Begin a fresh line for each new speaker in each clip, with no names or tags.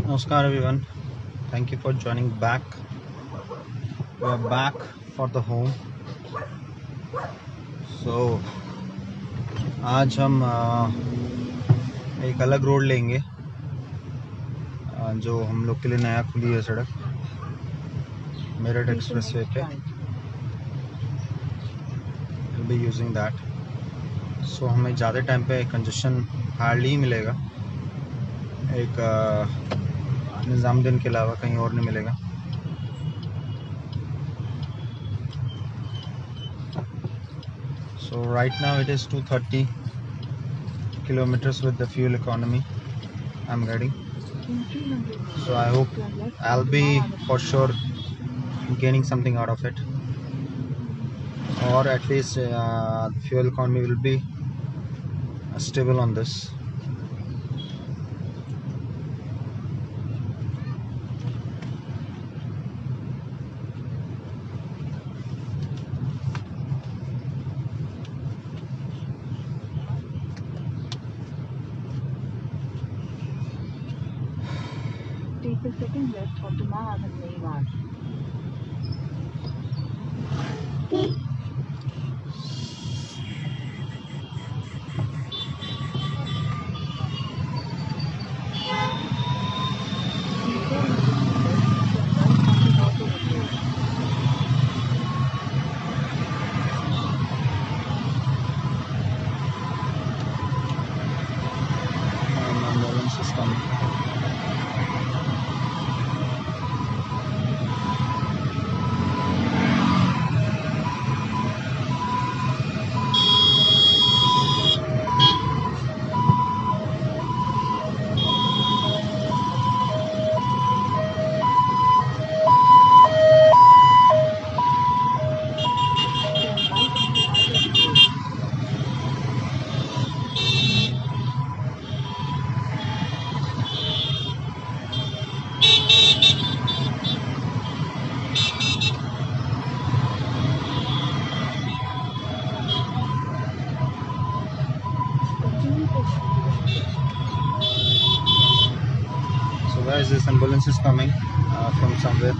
Namaskar everyone. Thank you for joining back. We are back for the home. So आज हम एक अलग road लेंगे जो हम लोग के लिए नया खुली है सड़क मेरठ एक्सप्रेसवे पे. We'll be using that. So हमें ज़्यादा टाइम पे कंजेशन हार्डली ही मिलेगा. एक निज़ामुद्दीन के अलावा कहीं और नहीं मिलेगा. So right now it is 230 kilometers with the fuel economy I'm getting. So I hope I'll be for sure gaining something out of it, or at least fuel economy will be stable on this.
Take the second left onto Mahavan Boulevard.
Ambulance is coming. So guys, this ambulance is coming from somewhere.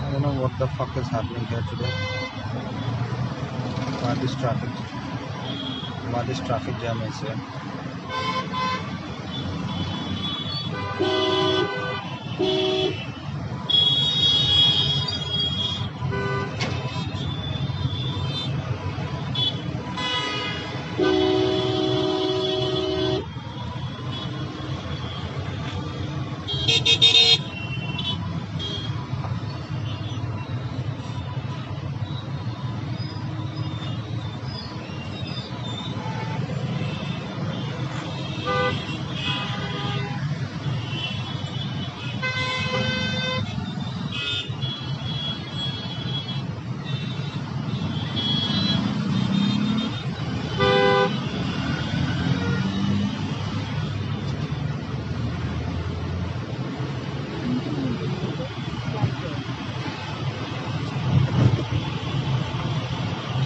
I don't know what the fuck is happening here today. Why this traffic jam is here?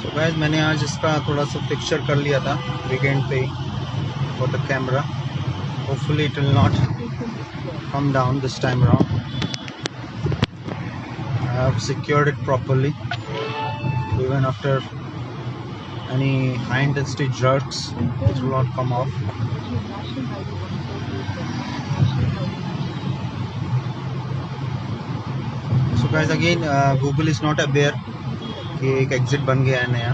So guys, मैंने आज इसका थोड़ा सा picture कर लिया था weekend पे ही for the camera. Hopefully it will not come down this time around. I have secured it properly. Even after any high intensity jerks, it will not come off. So guys, again Google is not aware कि एक exit बन गया है नया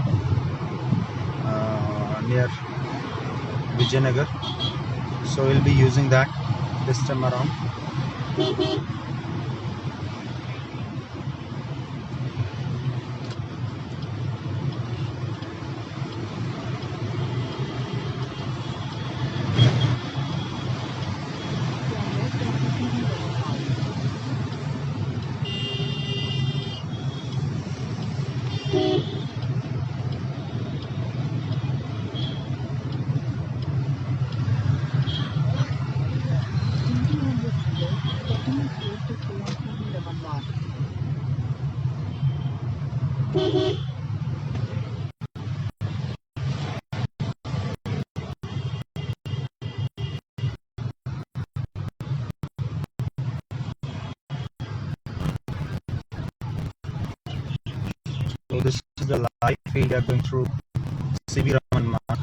near Vijayanagar. So we'll be using that this time around. So this is the live feed we are going through CV Raman Mark.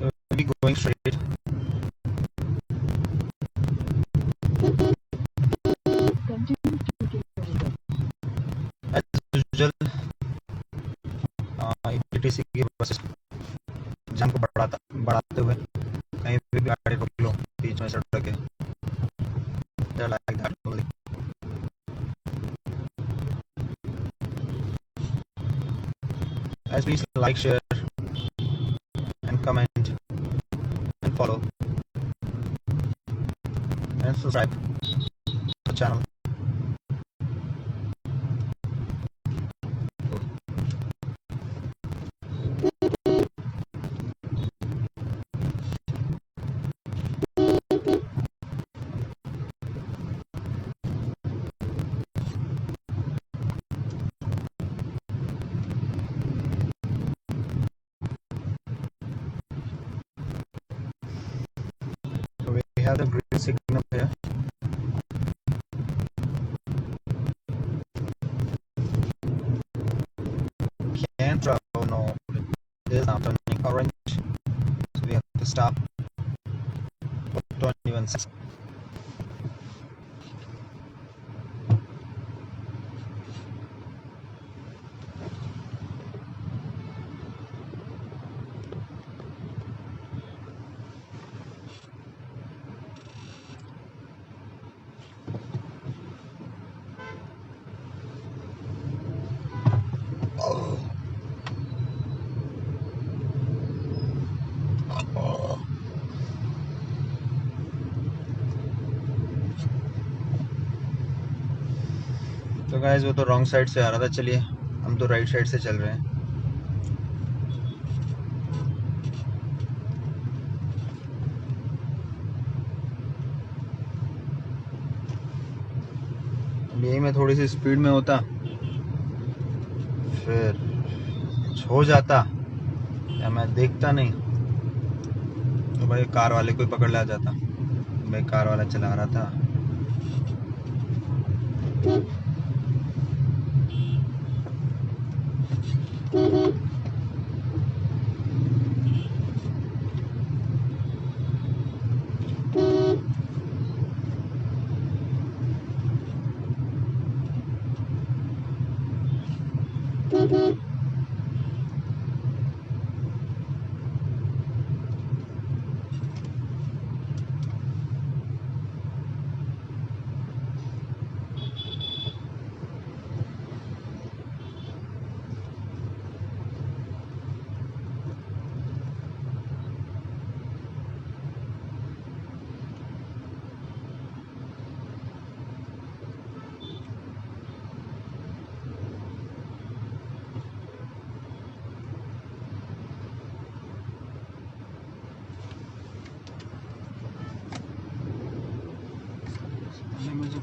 So we'll be going straight. As usual, ETC की buses जाम को बढ़ाते हुए कहीं भी गाड़ी रोक लो बीच में सड़क के, like that only. Guys, please like, share and comment and follow and subscribe to the channel. So we have the green signal here. Can't travel, no, it is now turning orange, so we have to stop for 21 seconds. तो guys वो तो wrong side से आ रहा था, चलिए हम तो right side से चल रहे हैं. यही मैं थोड़ी सी स्पीड में होता फिर हो जाता या मैं देखता नहीं तो भाई कार वाले को पकड़ ला जाता. भाई कार वाला चला रहा था.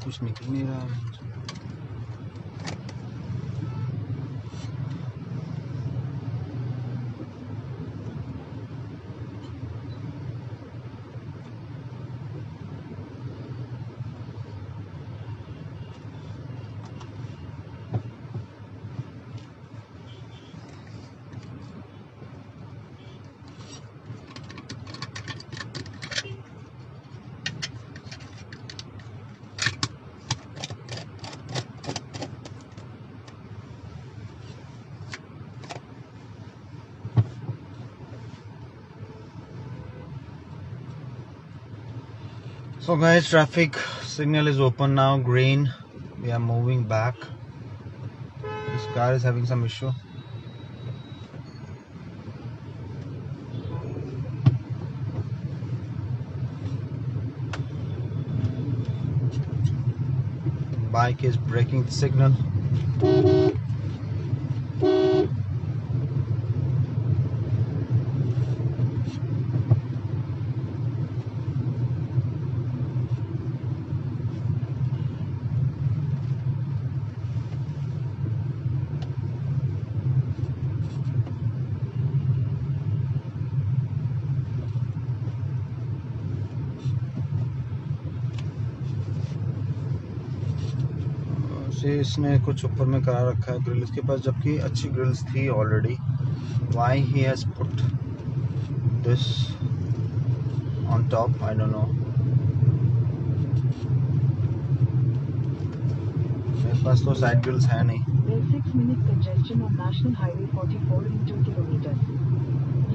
कुछ निकल नहीं रहा है। So guys, traffic signal is open now, green. We are moving back. This car is having some issue. Bike is breaking the signal. से इसने कुछ ऊपर में करा रखा है ग्रिल के पास, जबकि अच्छी ग्रिल्स थी already. Why he has put this on top, I don't know. मेरे पास तो साइड ग्रिल्स है नहीं.
There's 6-minute congestion on National Highway 44 in 2 kilometers.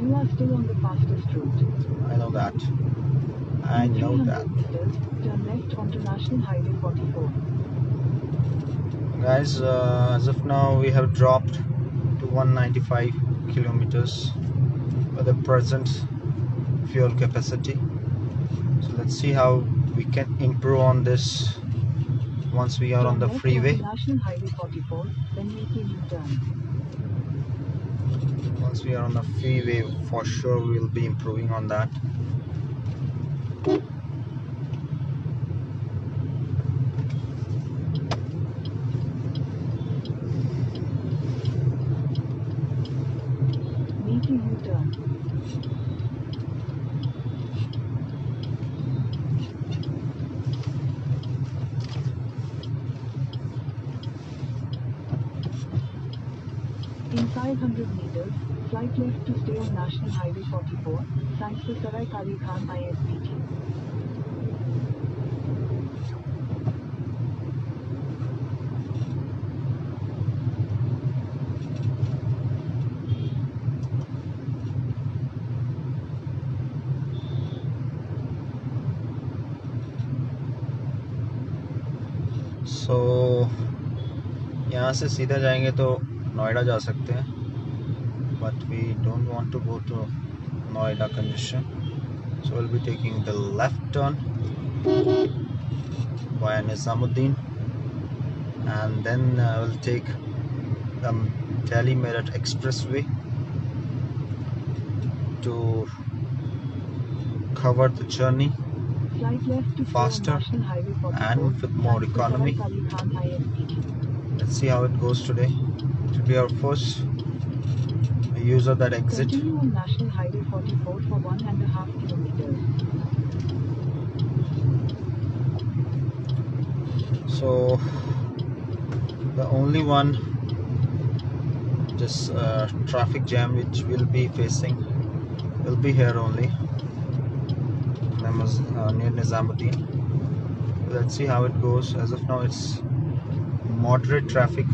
You are still on the fastest route.
I know that. I
In
know
300
that.
meters, turn left onto National Highway 44.
Guys, as of now we have dropped to 195 kilometers with the present fuel capacity. So let's see how we can improve on this once we are on the
Turn left
freeway.
onto National Highway 44, then make a U-turn.
Once we are on the freeway, for sure we will be improving on that.
Make a U-turn. In 500 meters, slight left to stay on National Highway 44, thanks to Sarai Kali Khan ISBT.
So यहाँ से सीधा जाएंगे तो नोएडा जा सकते हैं, but we don't want to go to Noida congestion, so we'll be taking the left turn via Nizamuddin, and then we'll take the Delhi Meerut Expressway to cover the journey
Slight left to stay
faster
on National Highway 44,
and with more
thanks to
economy.
Sarai Kali Khan ISBT.
Let's see how it goes today. It will be our first use of that exit.
Continue on National Highway 44 for 1.5 kilometers.
So the only one this traffic jam which we'll be facing will be here only, near Nizamuddin. Let's see how it goes. As of now it's moderate traffic,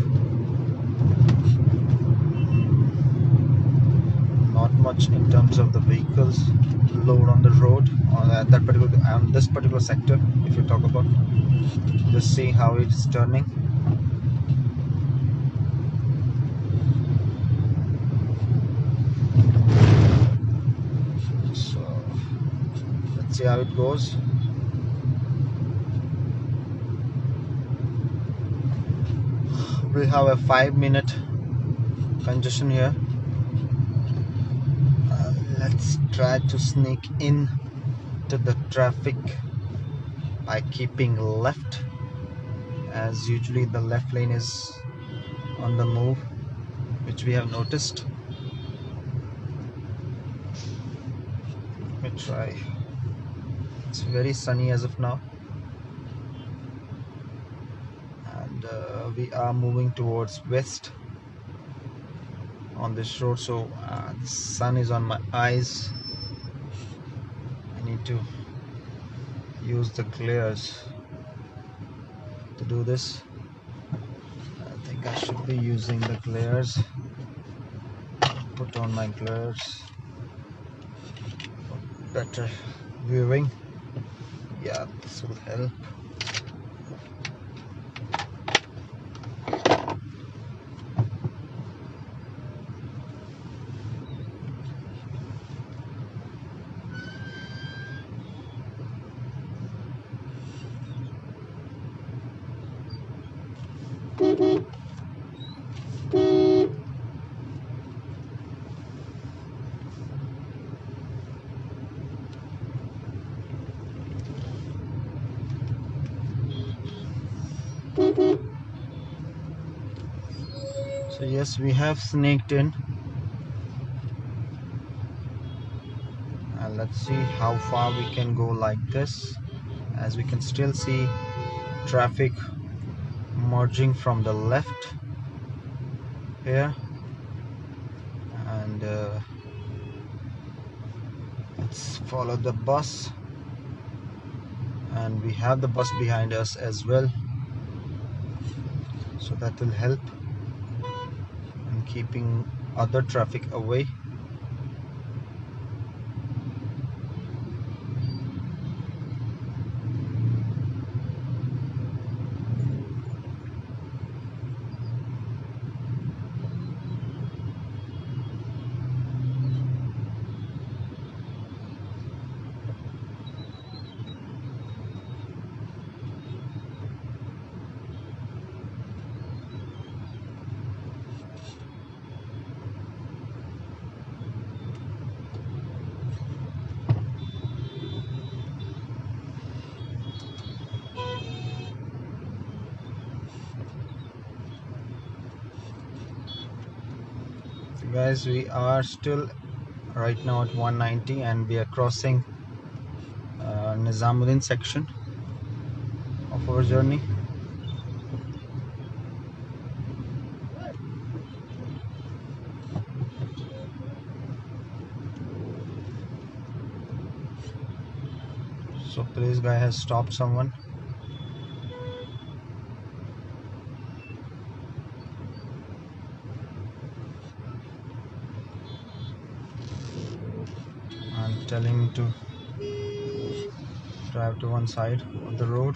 not much in terms of the vehicles load on the road on this particular sector. If you talk about, just see how it's turning. So let's see how it goes. We have a 5-minute congestion here. Let's try to sneak in to the traffic by keeping left as usually the left lane is on the move, which we have noticed. Let me try. It's very sunny as of now, and we are moving towards west on this road, so the sun is on my eyes. I need to use the glares to do this. I think I should be using the glares. Put on my glares for better viewing. Yeah, this will help. So yes, we have snaked in, and let's see how far we can go like this, as we can still see traffic merging from the left here, and let's follow the bus, and we have the bus behind us as well, so that will help in keeping other traffic away. Guys, we are still right now at 190, and we are crossing Nizamuddin section of our journey. So police guy has stopped someone. I'm telling him to drive to one side of the road.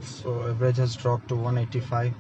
So average has dropped to 185.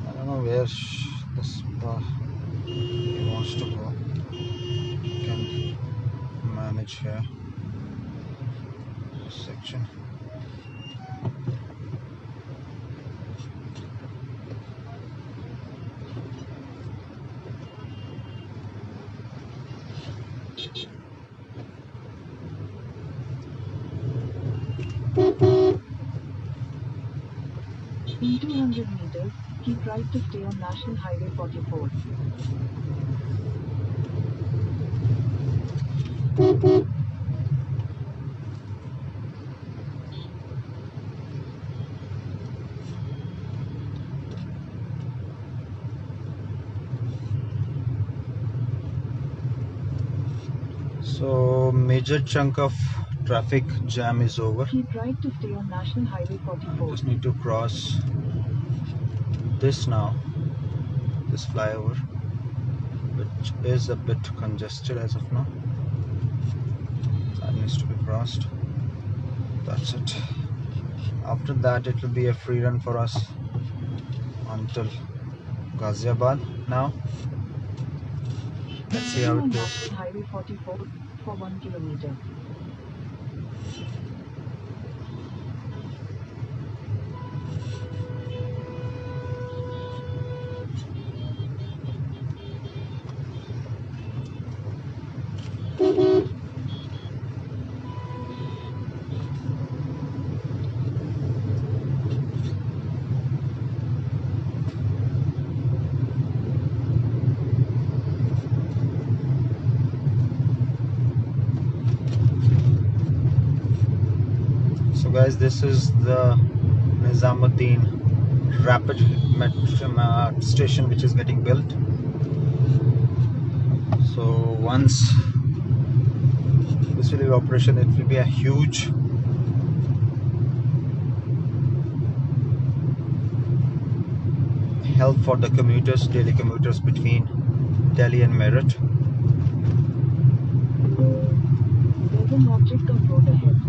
I don't know where this he wants to go. Can manage here this section.
In 200 meters, keep right to stay on National Highway 44.
So major chunk of traffic jam is over.
Keep right to stay on National Highway 44.
Just need to cross this now, this flyover, which is a bit congested as of now. That needs to be crossed. That's it. After that it will be a free run for us until Ghaziabad. Now let's see how it goes.
National Highway 44 for 1 kilometer.
So guys, this is the Nizamuddin rapid metro station which is getting built. So once this will be operation, it will be a huge help for the commuters, daily commuters between Delhi and Meerut.
There's an object on road ahead.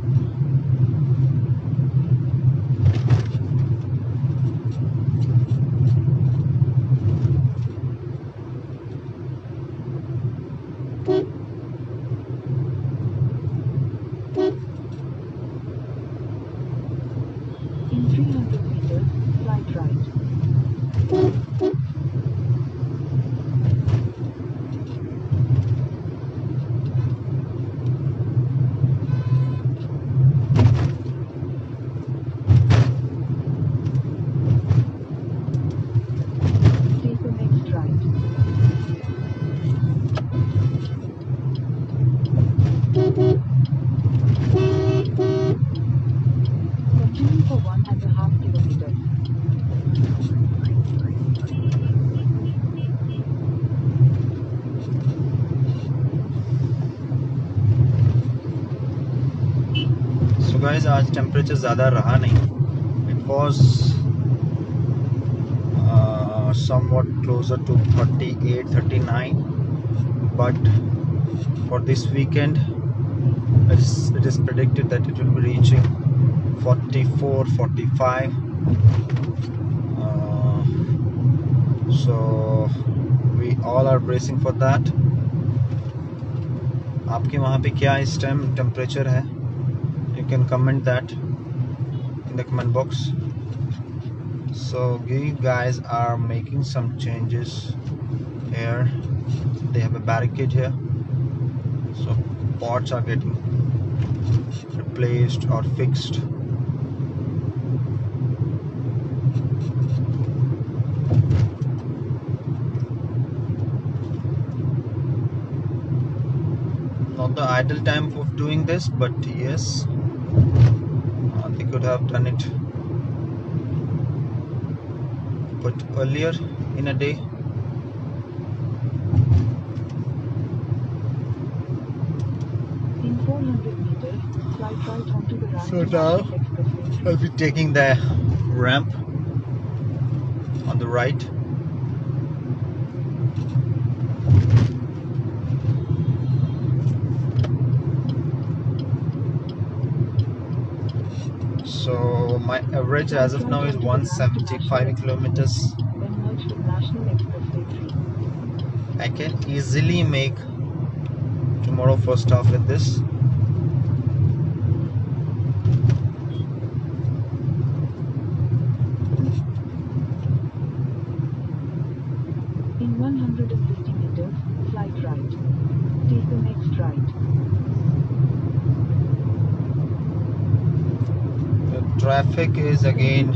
In 300 meters, slight right. Take the next right. Continue for 1.5 kilometers.
So guys, आज temperature ज़्यादा रहा नहीं. It was somewhat closer to 38, 39. But for this weekend, it is predicted that it will be reaching 44, 45. So we all are bracing for that. आपके वहाँ पे क्या इस time temperature है? You can comment that in the comment box. So you guys are making some changes here. They have a barricade here, so pots are getting replaced or fixed. Not the ideal time of doing this, but yes, they could have done it but earlier in a day.
In 400 meters, slight right onto the right.
So
to
now
National Expressway.
I'll be taking the ramp on the right. So my average as of now is 175 kilometers.
Then merge with National Expressway 3.
I can easily make tomorrow first half with this.
In 150 meters, slight right. Take the next right.
The traffic is again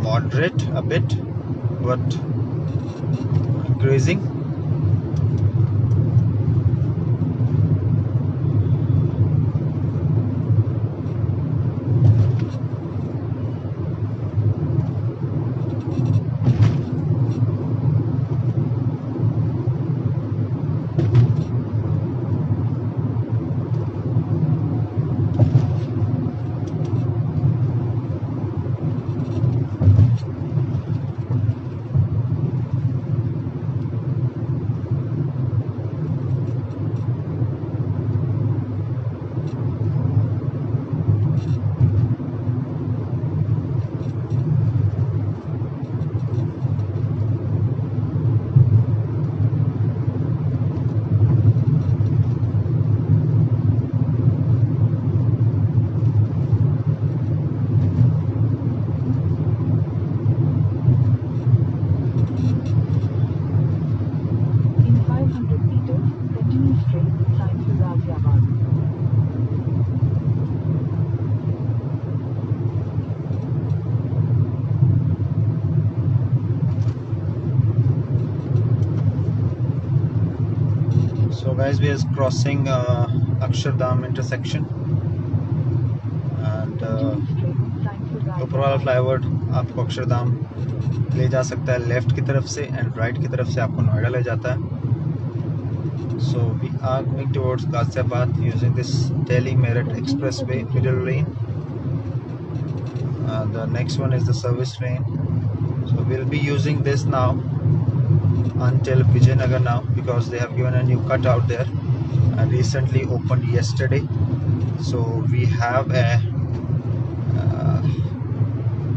moderate a bit, but increasing. So guys, we are crossing Akshardham intersection and ऊपर वाला flyover आपको अक्षरधाम ले जा सकता है left की तरफ से एंड राइट की तरफ से आपको नोएडा ले जाता है. So we are going towards Ghaziabad using this Delhi Meerut Expressway middle lane. The next one is the service lane. So we'll be using this now until Vijayanagar now because they have given a new cut out there and recently opened yesterday. So we have a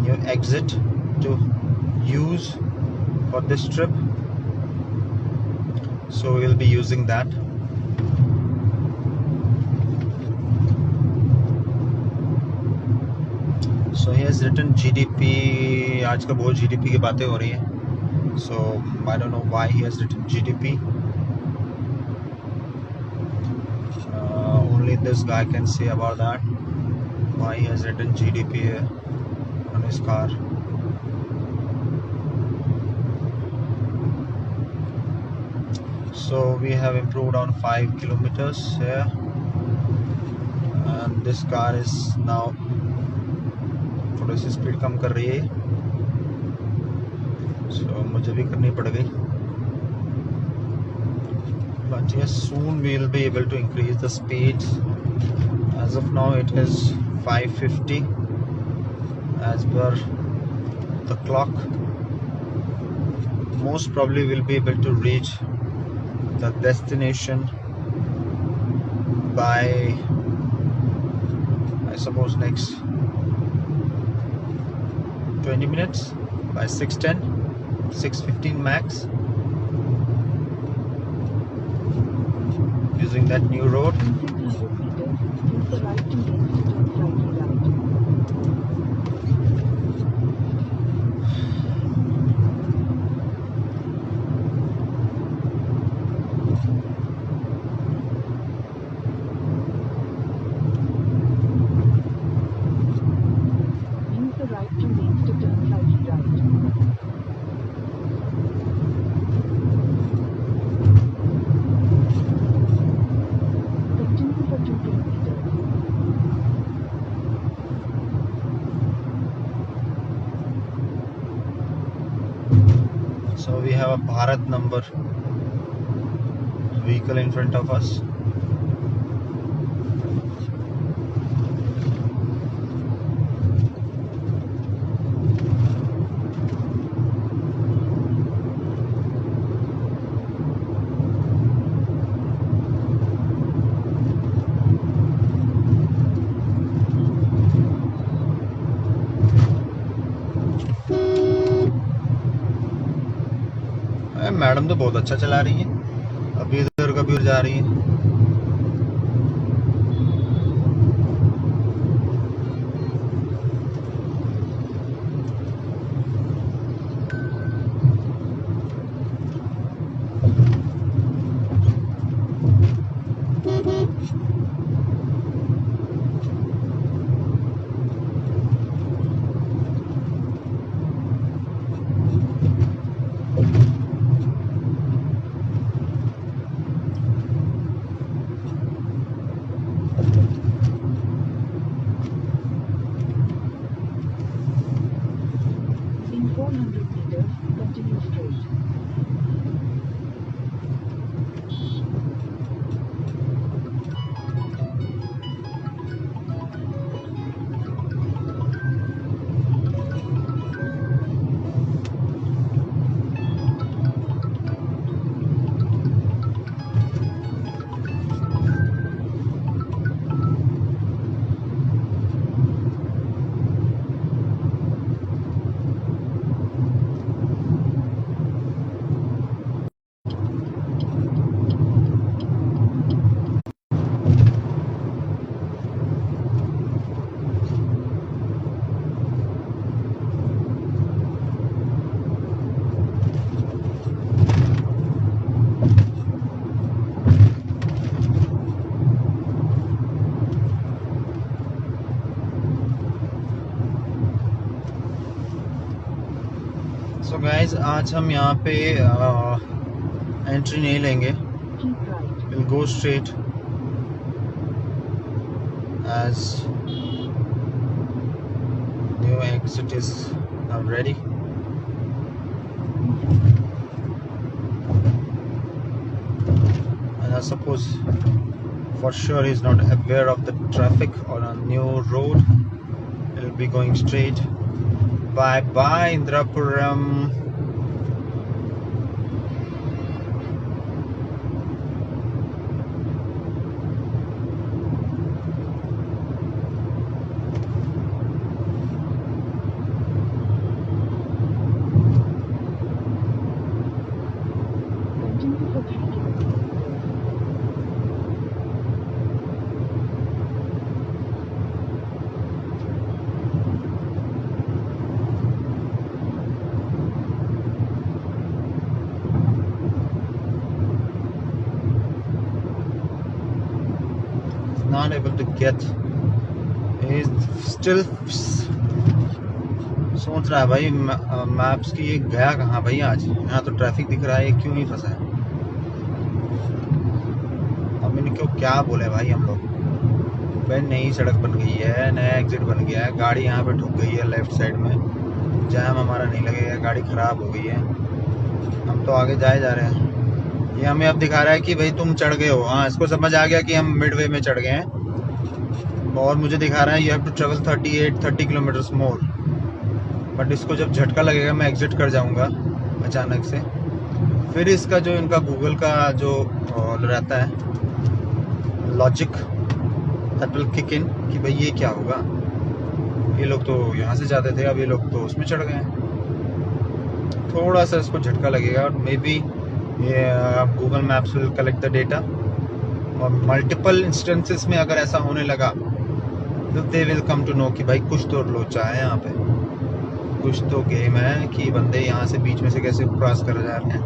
new exit to use for this trip. So we'll be using that. So he has written GDP. आज का बहुत GDP की बातें हो रही हैं. So I don't know why he has written GDP. Only this guy can say about that. Why he has written GDP here on his car. So we have improved on 5 kilometers here, and this car is now थोड़ी सी speed कम कर रही है. So मुझे भी करनी पड़ गई. But yes, soon we will be able to increase the speed. As of now it is 550 as per the clock. Most probably we'll be able to reach the destination by, I suppose, next 20 minutes, by 6:10, 6:15 max, using that new road.
600 meters, use the right to left to turn slightly right. Use the right two lanes to turn slightly right. Continue for 2 kilometers.
So we have a Bharat number vehicle in front of us. Madam तो बहुत अच्छा चला रही है, अभी इधर कभी उधर जा रही है.
In 400 meters, continue straight. Guys आज हम यहाँ पे एंट्री नहीं लेंगे Keep right.
we'll go straight as new exit is now ready. And I suppose for sure he's not aware of the traffic on a new road. He'll be going straight. Bye bye Indrapuram.
Continue for 3 kilometers.
Not able to get. He's still सोच रहा है भाई maps की ये गया कहाँ भाई आज। यहाँ तो ट्रैफिक दिख रहा है, ये क्यों नहीं फंसा है। अब इनको क्या बोले भाई हम लोग। भाई नई सड़क बन गई है, नया एग्जिट बन गया है, गाड़ी यहाँ पे ठुक गई है लेफ्ट साइड में, जैम हमारा नहीं लगेगा, गाड़ी खराब हो गई है, हम तो आगे जाए जा रहे हैं। ये हमें अब दिखा रहा है कि भाई तुम चढ़ गए हो। हाँ, इसको समझ आ गया कि हम मिडवे में चढ़ गए हैं, और मुझे दिखा रहा है you have to travel 30 kilometres more. But इसको जब झटका लगेगा मैं एग्जिट कर जाऊंगा अचानक से, फिर इसका जो इनका गूगल का जो रहता है logic that will kick in कि भाई ये क्या होगा, ये लोग तो यहाँ से जाते थे, अब ये लोग तो उसमें चढ़ गए हैं। थोड़ा सा इसको झटका लगेगा और मे बी ये Google maps will collect the data, और मल्टीपल इंस्टेंसेस में अगर ऐसा होने लगा तो they will come to know कि भाई कुछ तो लोचा है यहाँ पे, कुछ तो गेम है कि बंदे यहाँ से बीच में से कैसे क्रॉस कर जा रहे हैं।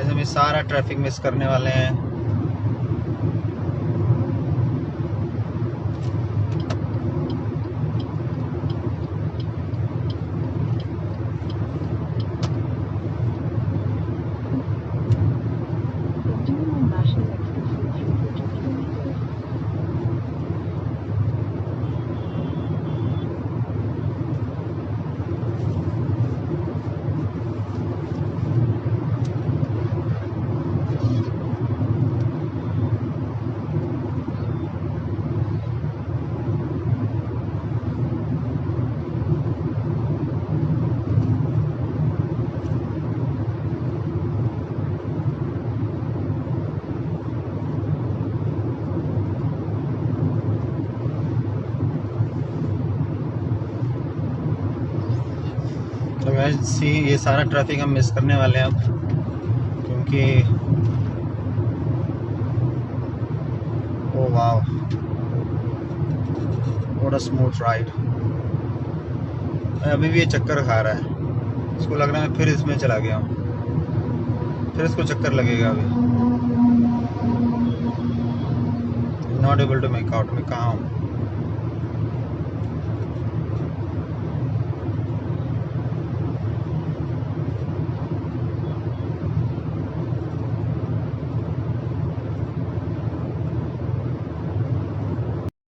हम ये सारा ट्रैफिक मिस करने वाले हैं।
Continue on National Expressway 3 for 2 kilometers.
तो गाइस सी ये सारा ट्रैफिक हम मिस करने वाले हैं अब, क्योंकि oh wow what a smooth ride. अभी भी ये चक्कर खा रहा है, इसको लग रहा है फिर इसमें चला गया हूँ, फिर इसको चक्कर लगेगा। अभी not able to make out, मैं कहाँ हूँ।